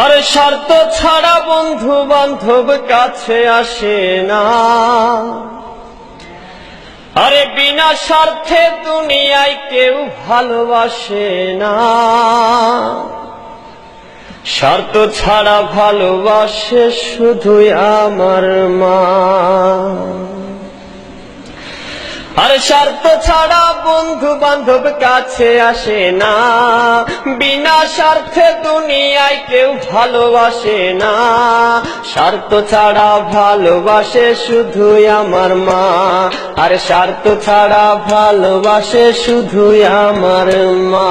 আরে স্বার্থ ছাড়া বন্ধু বান্ধব কাছে আসে না, আরে বিনা স্বার্থে দুনিয়ায় কেউ ভালোবাসে না। স্বার্থ ছাড়া ভালোবাসে শুধুই আমার মা। আর স্বার্থ ছাড়া বন্ধু বান্ধব কাছে আসে না, বিনা স্বার্থে দুনিয়ায় কেউ ভালোবাসে না। স্বার্থ ছাড়া ভালোবাসে শুধুই আমার মা, আর স্বার্থ ছাড়া ভালোবাসে শুধুই আমার মা।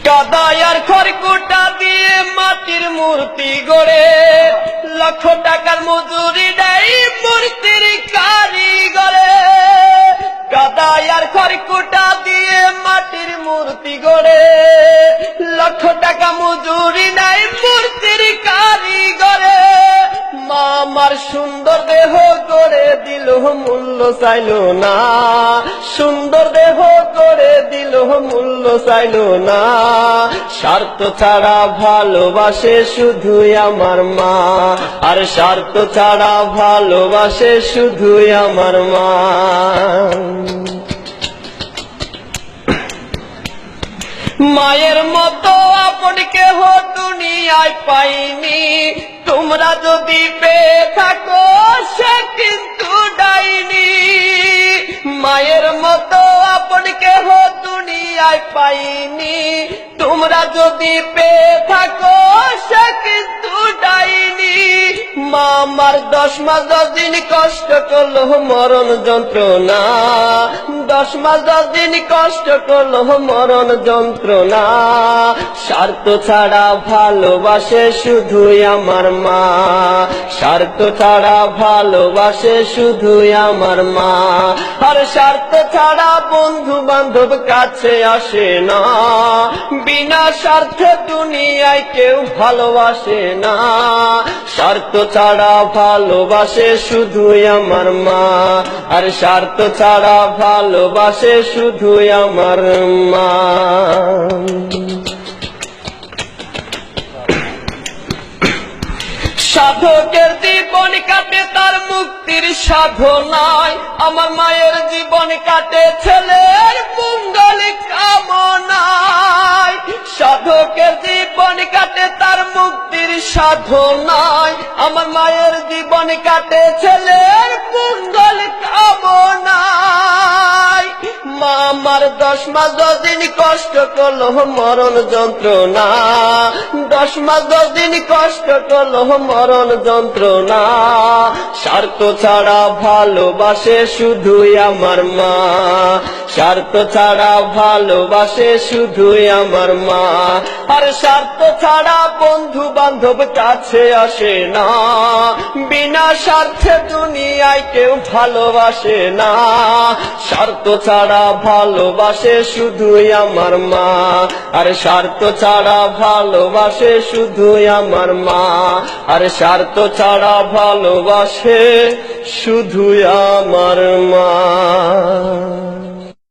কাদায় আর খড়কুটা দিয়ে মাটির মূর্তি গড়ে, লক্ষ টাকার মজুরি দেয় মূর্তির কারিগরে। কাদায় আর খড়কুটা দিয়ে মাটির মূর্তি গড়ে, লক্ষ টাকা মজুরি দেয় মূর্তির কারিগরে। মা আমার সুন্দর দেহ করে দিল মূল্য চাইল না, সুন্দর দেহ করে দিল মূল্য চাইল না। স্বার্থ ছাড়া ভালোবাসে শুধুই আমার মা, আর স্বার্থ ছাড়া ভালোবাসে শুধুই আমার মা। মায়ের মতো আপন কেহ দুনিয়ায় পাইনি, তোমরা যদি পেয়ে থাকো সে কিন্তু ডাইনি। মায়ের মতো আপন কেহ দুনিয়ায় পাইনি, তোমরা যদি পেয়ে থাকো সে কিন্তু ডাইনি। মা আমার 10 মাস 10 দিন কষ্ট করলো মরণ যন্ত্রণা, 10 মাস 10 দিন কষ্ট করলো মরণ যন্ত্রণা। স্বার্থ ছাড়া ভালোবাসে শুধুই আমার মা, স্বার্থ ছাড়া ভালোবাসে শুধুই আমার মা। আর স্বার্থ ছাড়া বন্ধু বান্ধব কাছে আসে না, বিনা স্বার্থে দুনিয়ায় কেউ ভালোবাসে না। স্বার্থ ছাড়া ভালোবাসে শুধুই আমার মা, আর স্বার্থ ছাড়া ভালোবাসে শুধুই আমার মা। সাধকের জীবন কাটে তার মুক্তির সাধনায়, আমার মায়ের জীবন কাটে ছেলের মঙ্গল কামনায়। সাধকের জীবন কাটে তার মুক্তির সাধনায়, আমার মায়ের জীবন কাটে ছেলের মঙ্গল কামনায়। মা আমার 10 মাস 10 দিন কষ্ট করলো মরণ যন্ত্রণা, 10 মাস 10 দিন কষ্ট করলো মরণ যন্ত্রণা। স্বার্থ ছাড়া ভালোবাসে শুধুই আমার মা, স্বার্থ ছাড়া ভালোবাসে শুধুই আমার মা। আর স্বার্থ ছাড়া বন্ধু বান্ধব কাছে আসে না, বিনা স্বার্থে দুনিয়ায় কেউ ভালোবাসে না। স্বার্থ ছাড়া ভালোবাসে শুধুই আমার মা, আর স্বার্থ ছাড়া ভালোবাসে শুধুই আমার মা। আর স্বার্থ ছাড়া ভালোবাসে শুধুই আমার মা।